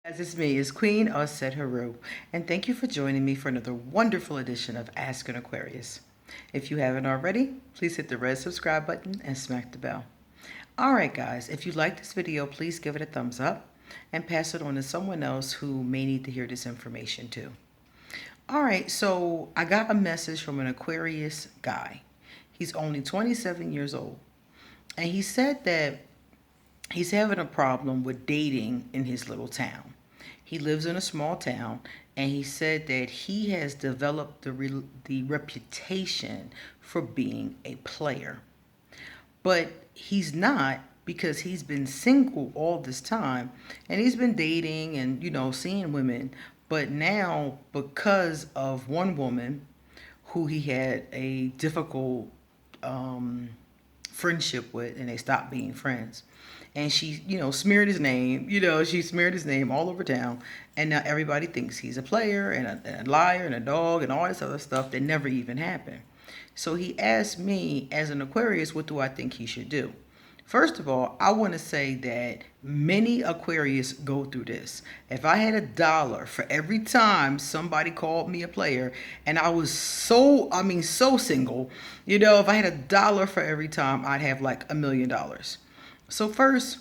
As it's me, it's Queen Osset Haru, and thank you for joining me for another wonderful edition of Ask an Aquarius. If you haven't already, please hit the red subscribe button and smack the bell. Alright guys, if you like this video, please give it a thumbs up and pass it on to someone else who may need to hear this information too. Alright, so I got a message from an Aquarius guy. He's only 27 years old, and he said that he's having a problem with dating in his little town. He lives in a small town, and he said that he has developed the reputation for being a player. But he's not, because he's been single all this time, and he's been dating and, seeing women. But now, because of one woman who he had a difficult friendship with, and they stopped being friends, and she smeared his name, she smeared his name all over town, and now everybody thinks he's a player and a liar and a dog and all this other stuff that never even happened. So he asked me, as an Aquarius, what do I think he should do? First of all, I want to say that many Aquarius go through this. If I had $1 for every time somebody called me a player, and I was so single, if I had $1 for every time, I'd have like $1,000,000. So first,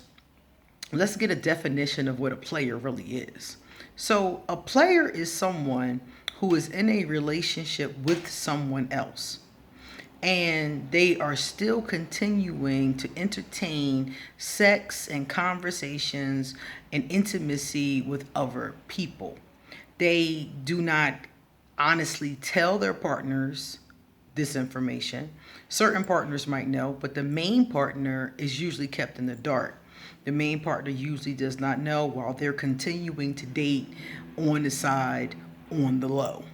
let's get a definition of what a player really is. So a player is someone who is in a relationship with someone else, and they are still continuing to entertain sex and conversations and intimacy with other people. They do not honestly tell their partners this information. Certain partners might know, but the main partner is usually kept in the dark. The main partner usually does not know, while they're continuing to date on the side, on the low.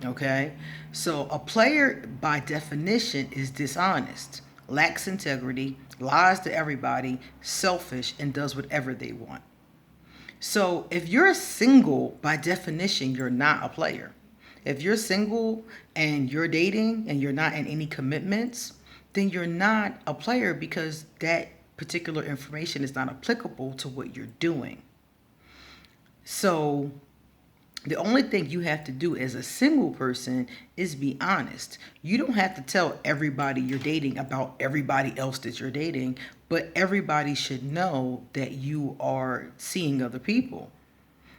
Okay? So a player, by definition, is dishonest, lacks integrity, lies to everybody, selfish, and does whatever they want. So if you're single, by definition, you're not a player. If you're single and you're dating and you're not in any commitments, then you're not a player, because that particular information is not applicable to what you're doing. So the only thing you have to do as a single person is be honest. You don't have to tell everybody you're dating about everybody else that you're dating, but everybody should know that you are seeing other people.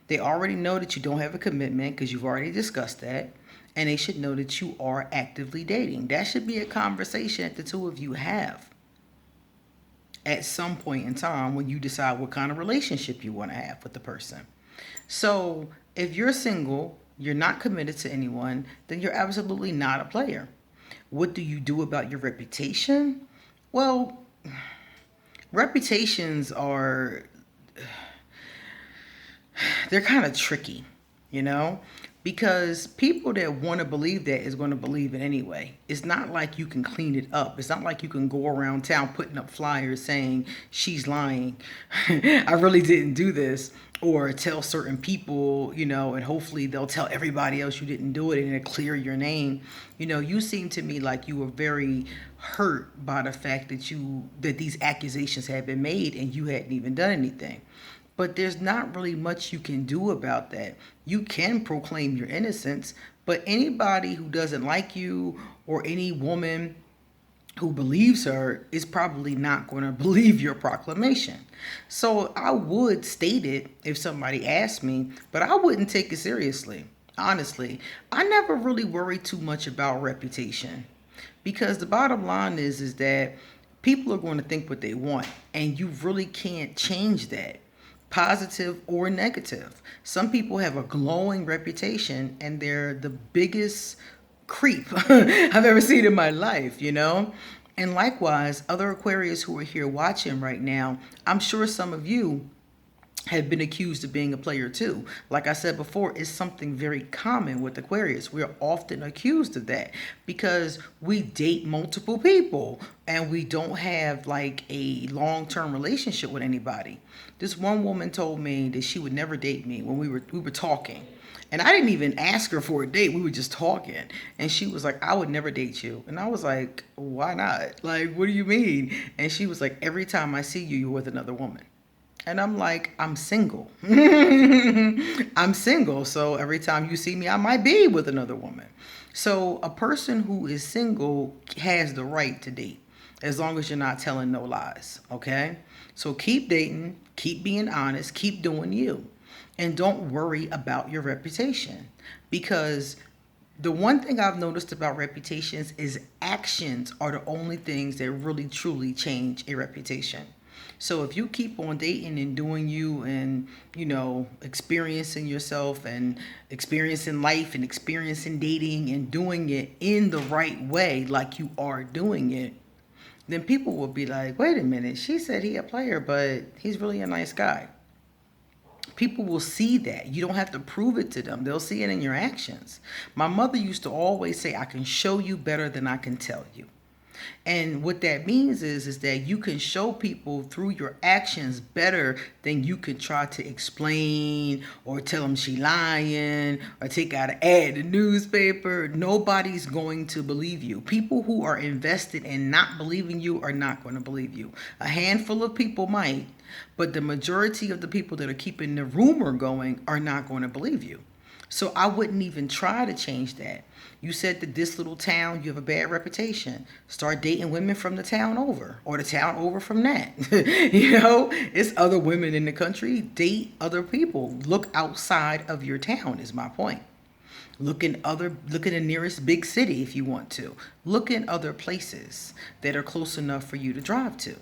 They already know that you don't have a commitment, because you've already discussed that, and they should know that you are actively dating. That should be a conversation that the two of you have at some point in time when you decide what kind of relationship you want to have with the person. So if you're single, you're not committed to anyone, then you're absolutely not a player. What do you do about your reputation? Well, reputations they're kind of tricky, because people that want to believe that is going to believe it anyway. It's not like you can clean it up. It's not like you can go around town putting up flyers saying she's lying. I really didn't do this. Or tell certain people, and hopefully they'll tell everybody else you didn't do it, and it'll clear your name. You seem to me like you were very hurt by the fact that these accusations had been made and you hadn't even done anything. But there's not really much you can do about that. You can proclaim your innocence, but anybody who doesn't like you, or any woman who believes her, is probably not going to believe your proclamation. So I would state it if somebody asked me, but I wouldn't take it seriously. Honestly, I never really worry too much about reputation, because the bottom line is that people are going to think what they want, and you really can't change that, positive or negative. Some people have a glowing reputation, and they're the biggest creep I've ever seen in my life, And likewise, other Aquarius who are here watching right now, I'm sure some of you have been accused of being a player too. Like I said before, it's something very common with Aquarius. We're often accused of that because we date multiple people and we don't have like a long-term relationship with anybody. This one woman told me that she would never date me when we were talking. And I didn't even ask her for a date. We were just talking. And she was like, I would never date you. And I was like, why not? Like, what do you mean? And she was like, every time I see you, you're with another woman. And I'm like, I'm single. I'm single. So every time you see me, I might be with another woman. So a person who is single has the right to date as long as you're not telling no lies. Okay? So keep dating, keep being honest, keep doing you. And don't worry about your reputation. Because the one thing I've noticed about reputations is actions are the only things that really truly change a reputation. So if you keep on dating and doing you and, experiencing yourself and experiencing life and experiencing dating and doing it in the right way, like you are doing it, then people will be like, wait a minute, she said he a player, but he's really a nice guy. People will see that. You don't have to prove it to them. They'll see it in your actions. My mother used to always say, I can show you better than I can tell you. And what that means is that you can show people through your actions better than you can try to explain or tell them she lying or take out an ad in the newspaper. Nobody's going to believe you. People who are invested in not believing you are not going to believe you. A handful of people might, but the majority of the people that are keeping the rumor going are not going to believe you. So I wouldn't even try to change that. You said that this little town, you have a bad reputation. Start dating women from the town over or the town over from that. It's other women in the country. Date other people. Look outside of your town is my point. Look in the nearest big city if you want to. Look in other places that are close enough for you to drive to.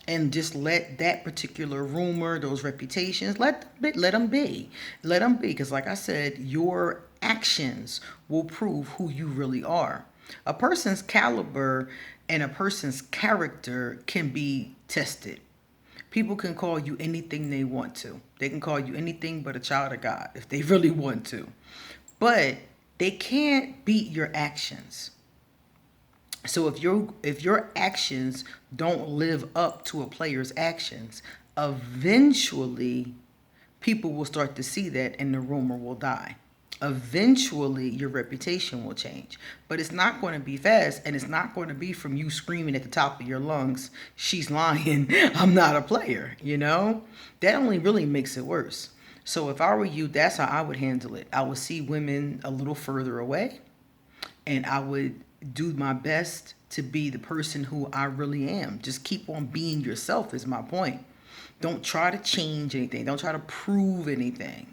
And just let that particular rumor, those reputations, let them be. Let them be. Because like I said, your actions will prove who you really are. A person's caliber and a person's character can be tested. People can call you anything they want to. They can call you anything but a child of God if they really want to. But they can't beat your actions. So if your actions don't live up to a player's actions, eventually people will start to see that and the rumor will die. Eventually your reputation will change. But it's not going to be fast, and it's not going to be from you screaming at the top of your lungs, she's lying, I'm not a player, That only really makes it worse. So if I were you, that's how I would handle it. I would see women a little further away, and I would do my best to be the person who I really am. Just keep on being yourself is my point. Don't try to change anything. Don't try to prove anything.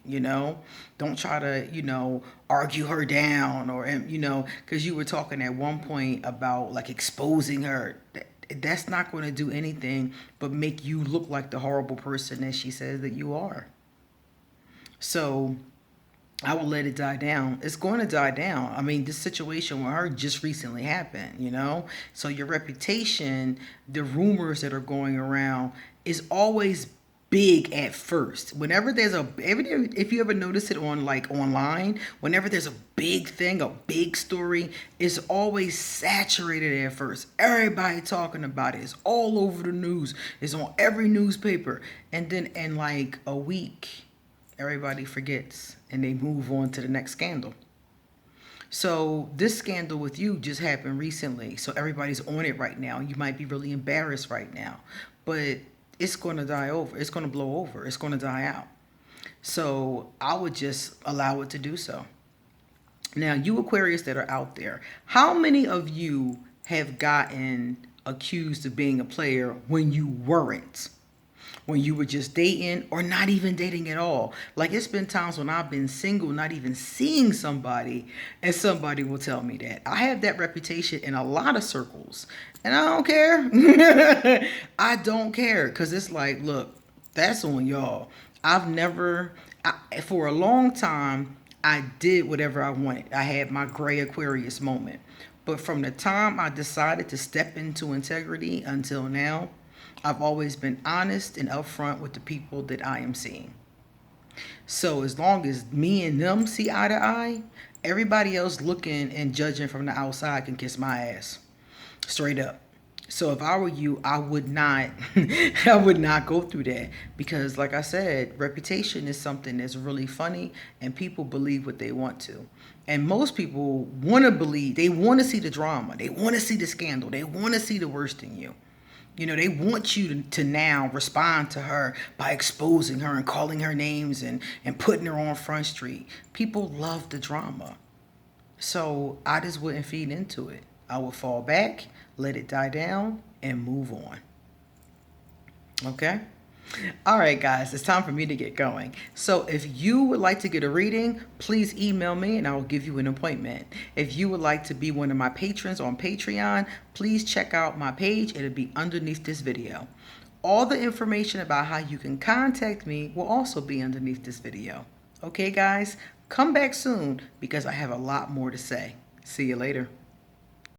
Don't try to, argue her down because you were talking at one point about like exposing her. That's not going to do anything but make you look like the horrible person that she says that you are. So I will let it die down. It's going to die down. I mean, this situation with her just recently happened. So your reputation, the rumors that are going around is always big at first. Whenever there's if you ever notice it on like online, whenever there's a big thing, a big story, it's always saturated at first. Everybody talking about it. It's all over the news. It's on every newspaper. And then in like a week, everybody forgets and they move on to the next scandal. So this scandal with you just happened recently. So everybody's on it right now. You might be really embarrassed right now, but it's going to die over. It's going to blow over. It's going to die out. So I would just allow it to do so. Now, you Aquarius that are out there, how many of you have gotten accused of being a player when you weren't? When you were just dating or not even dating at all. Like it's been times when I've been single, not even seeing somebody, and somebody will tell me that. I have that reputation in a lot of circles, and I don't care. I don't care because it's like, look, that's on y'all. For a long time, I did whatever I wanted. I had my gray Aquarius moment. But from the time I decided to step into integrity until now, I've always been honest and upfront with the people that I am seeing. So as long as me and them see eye to eye, everybody else looking and judging from the outside can kiss my ass. Straight up. So if I were you, I would not I would not go through that because like I said, reputation is something that's really funny and people believe what they want to. And most people want to believe, they want to see the drama, they want to see the scandal, they want to see the worst in you. You know, they want you to now respond to her by exposing her and calling her names and putting her on Front Street. People love the drama. So I just wouldn't feed into it. I would fall back, let it die down, and move on. Okay? All right, guys, it's time for me to get going. So if you would like to get a reading, please email me and I will give you an appointment. If you would like to be one of my patrons on Patreon, please check out my page. It'll be underneath this video. All the information about how you can contact me will also be underneath this video. Okay, guys, come back soon because I have a lot more to say. See you later.